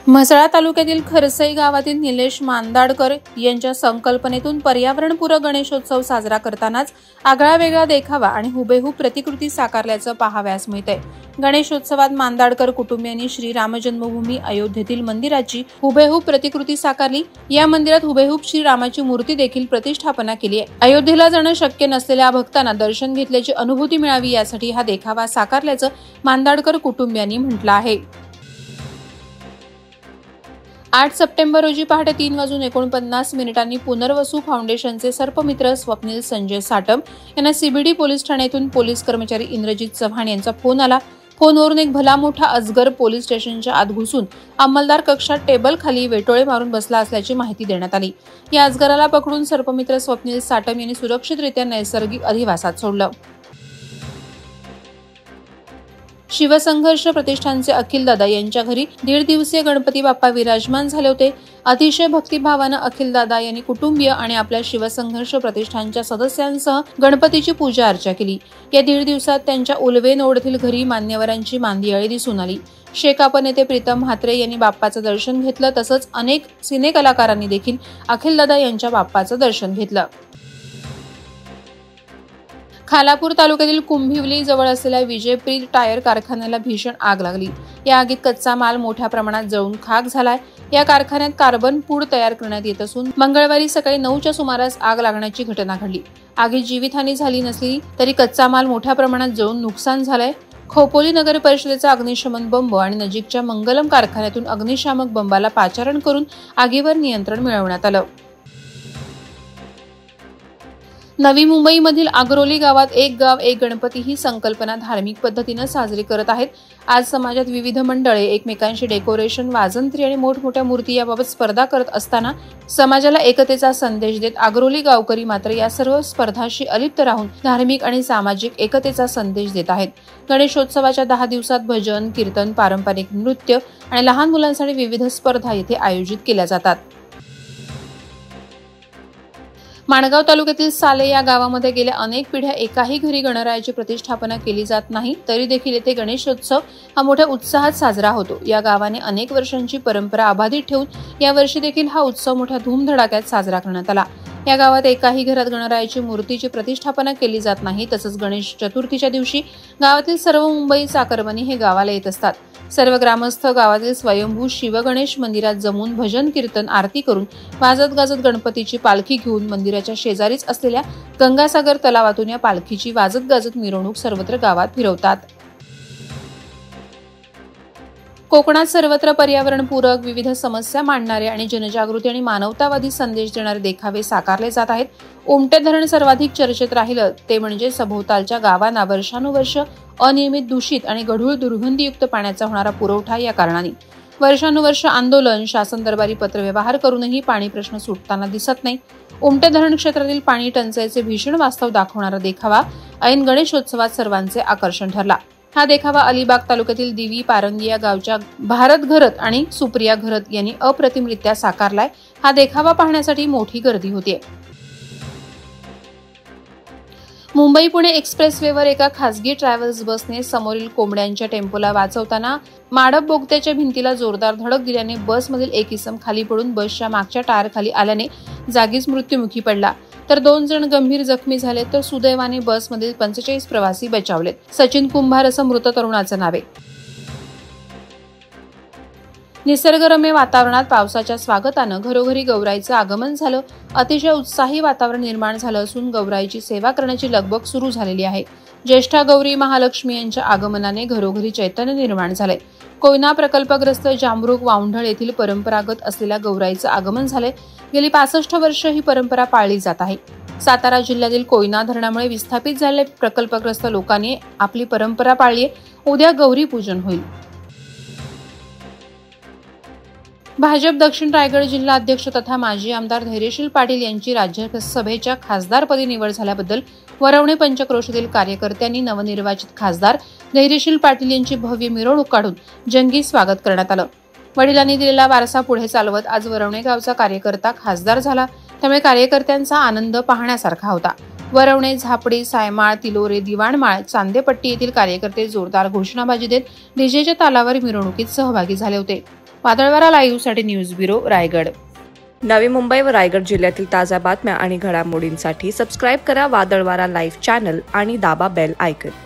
म्हसळा तालुक्यातील खरसई गावातील निलेश मांदाडकर यांच्या संकल्पनेतून पर्यावरणपूरक गणेशोत्सव साजरा करतानाच आगळावेगळा देखावा आणि हुबेहूब प्रतिकृती साकारल्याचं पाहावयास मिळतंय। गणेशोत्सवात मांदाडकर कुटुंबियांनी श्री राम जन्मभूमी अयोध्येतील मंदिराची हुबेहूब प्रतिकृती साकारली। या मंदिरात हुबेहूब श्री रामाची मूर्ती देखील प्रतिष्ठापना केली आहे। अयोध्येला जाणं शक्य नसलेल्या भक्तांना दर्शन घेतल्याची अनुभूती मिळावी यासाठी हा देखावा साकारल्याचं मांदाडकर कुटुंबियांनी म्हटलं आहे। 8 सप्टेंबर रोजी पहाटे 3:49 पुनर्वसू फाउंडेशनचे सर्पमित्र स्वप्नील संजय साटम यांना सीबीडी पोलीस ठाण्यातून पोलीस कर्मचारी इंद्रजित चव्हाण यांचा फोन आला। फोनवरून एक भला मोठा अजगर पोलीस स्टेशनच्या आत घुसून अंमलदार कक्षात टेबल खाली वेटोळे मारून बसला असल्याची माहिती देण्यात आली। या अजगराला पकडून सर्पमित्र स्वप्नील साटम यांनी सुरक्षितरित्या नैसर्गिक अधिवासात सोडलं। शिवसंघर्ष प्रतिष्ठानचे अखिल दादा यांच्या घरी 1.5 दिवसीय गणपती बाप्पा विराजमान झाले होते। अतिशय भक्तिभावानं अखिल दादा यांनी कुटुंबीय आणि आपल्या शिवसंघर्ष प्रतिष्ठानच्या सदस्यांसह गणपतीची पूजा अर्चा केली। या 1.5 दिवसात त्यांच्या उलवेनोड येथील घरी मान्यवरांची मांदियाळी दिसून आली। शेकाप नेते प्रीतम म्हात्रे यांनी बाप्पाचं दर्शन घेतलं, तसंच अनेक सिने कलाकारांनी देखील अखिल दादा यांच्या बाप्पाचं दर्शन घेतलं। खालापूर तालुक्यातील कुंभिवली जवळ असलेल्या विजयप्रीत टायर कारखान्याला भीषण आग लागली। या आगीत कच्चा माल मोठ्या प्रमाणात जळून खाक झालाय। या कारखान्यात कार्बन पूड तयार करण्यात येत असून मंगळवारी सकाळी 9च्या सुमारास आग लागण्याची घटना घडली। आगीत जीवितहानी झाली नसली तरी कच्चा माल मोठ्या प्रमाणात जळून नुकसान झालंय। खोपोली नगर परिषदेचा अग्निशमन बंब आणि नजीकच्या मंगलम कारखान्यातून अग्निशामक बंबाला पाचारण करून आगीवर नियंत्रण मिळवण्यात आलं। नवी मुंबईमधील आगरोली गावात एक गाव एक गणपती ही संकल्पना धार्मिक पद्धतीने साजरी करत आहेत। आज समाजात विविध मंडळे एकमेकांशी डेकोरेशन, वाजंत्री आणि मोठमोठ्या मूर्ती याबाबत स्पर्धा करत असताना समाजाला एकतेचा संदेश देत आगरोली गावकरी मात्र या सर्व स्पर्धांशी अलिप्त राहून धार्मिक आणि सामाजिक एकतेचा संदेश देत आहेत। गणेशोत्सवाच्या 10 दिवसात भजन, कीर्तन, पारंपरिक नृत्य आणि लहान मुलांसाठी विविध स्पर्धा येथे आयोजित केल्या जातात। माणगाव तालुक्यातील साले या गावामध्ये गेल्या अनेक पिढ्या एकाही घरी गणरायाची प्रतिष्ठापना केली जात नाही, तरी देखील येथे गणेशोत्सव हा मोठ्या उत्साहात साजरा होतो। या गावाने अनेक वर्षांची परंपरा अबाधित ठेवून यावर्षी देखील हा उत्सव मोठ्या धूमधडाक्यात साजरा करण्यात आला। या गावात एकाही घरात गणरायाची मूर्तीची प्रतिष्ठापना केली जात नाही। तसंच गणेश चतुर्थीच्या दिवशी गावातील सर्व मुंबई चाकरमानी हे गावाला येत असतात। सर्व ग्रामस्थ गावातील स्वयंभू शिवगणेश मंदिरात जमून भजन, कीर्तन, आरती करून वाजत गाजत गणपतीची पालखी घेऊन मंदिराच्या शेजारीच असलेल्या गंगासागर तलावातून या पालखीची वाजत गाजत मिरवणूक सर्वत्र गावात फिरवतात। कोकणात सर्वत्र पर्यावरणपूरक, विविध समस्या मांडणारे आणि जनजागृती आणि मानवतावादी संदेश देणारे देखावे साकारले जात आहेत। उमटे धरण सर्वाधिक चर्चेत राहिलं ते म्हणजे सभोवतालच्या गावांना वर्षानुवर्ष अनियमित, दूषित आणि गढूळ दुर्गंधीयुक्त पाण्याचा होणारा पुरवठा या कारणाने वर्षानुवर्ष आंदोलन, शासन दरबारी पत्रव्यवहार करूनही पाणी प्रश्न सुटताना दिसत नाही। उमटे धरण क्षेत्रातील पाणी टंचाईचे भीषण वास्तव दाखवणारा देखावा ऐन गणेशोत्सवात सर्वांचे आकर्षण ठरला। हा देखावा अलिबाग तालुक्यातील दिवी पारंगी या गावच्या भारत घरत आणि सुप्रिया घरत यांनी अप्रतिमरित्या साकारलाय। हा देखावा पाहण्यासाठी मोठी गर्दी होतीये। मुंबई पुणे एक्सप्रेसवेवर एका खासगी ट्रॅव्हल्स बसने समोरील कोंबड्यांच्या टेम्पोला वाचवताना माडप बोगद्याच्या भिंतीला जोरदार धडक दिल्याने बसमधील एक इसम खाली पडून बसच्या मागच्या टायरखाली आल्याने जागीच मृत्युमुखी पडला, तर 2 जण गंभीर जखमी झाले, तर सुदैवाने बसमधील 45 प्रवासी बचावलेत। सचिन कुंभार असं मृत तरुणाचं नाव आहे। निसर्गरम्य वातावरणात पावसाच्या स्वागतानं घरोघरी गौराईचं आगमन झालं। अतिशय उत्साही वातावरण निर्माण झालं असून गौराईची सेवा करण्याची लगबग सुरू झालेली आहे। ज्येष्ठा गौरी महालक्ष्मी यांच्या आगमनाने घरोघरी चैतन्य निर्माण झाले। कोयना प्रकल्पग्रस्त जांभरुख वावंढळ येथील परंपरागत असलेल्या गौराईचं आगमन झाले। गेली 65 वर्ष ही परंपरा पाळली जात आहे। सातारा जिल्ह्यातील कोयना धरणामुळे विस्थापित झालेल्या प्रकल्पग्रस्त लोकांनी आपली परंपरा पाळली आहे। उद्या गौरी पूजन होईल। भाजप दक्षिण रायगड जिल्हा अध्यक्ष तथा माजी आमदार धैर्यशील पाटील यांची राज्यसभेच्या खासदारपदी निवड झाल्याबद्दल वरवणे पंचक्रोशीतील कार्यकर्त्यांनी नवनिर्वाचित खासदार धैर्यशील पाटील यांची भव्य मिरवणूक काढून जंगी स्वागत करण्यात आलं। वडिलांनी दिलेला वारसा पुढे चालवत आज वरवणे गावचा कार्यकर्ता खासदार झाला, त्यामुळे कार्यकर्त्यांचा आनंद पाहण्यासारखा होता। वरवणे, झापडी, सायमाळ, तिलोरे, दिवाणमाळ, चांदेपट्टी येथील कार्यकर्ते जोरदार घोषणाबाजी देत डीजेच्या तालावर मिरवणुकीत सहभागी झाले होते। वादळवारा लाईव्हसाठी न्यूज ब्युरो रायगड. नवी मुंबई व रायगड जिल्ह्यातील ताज्या बातम्या आणि घडामोडींसाठी सबस्क्राईब करा वादळवारा लाईव्ह चॅनल आणि दाबा बेल आयकॉन.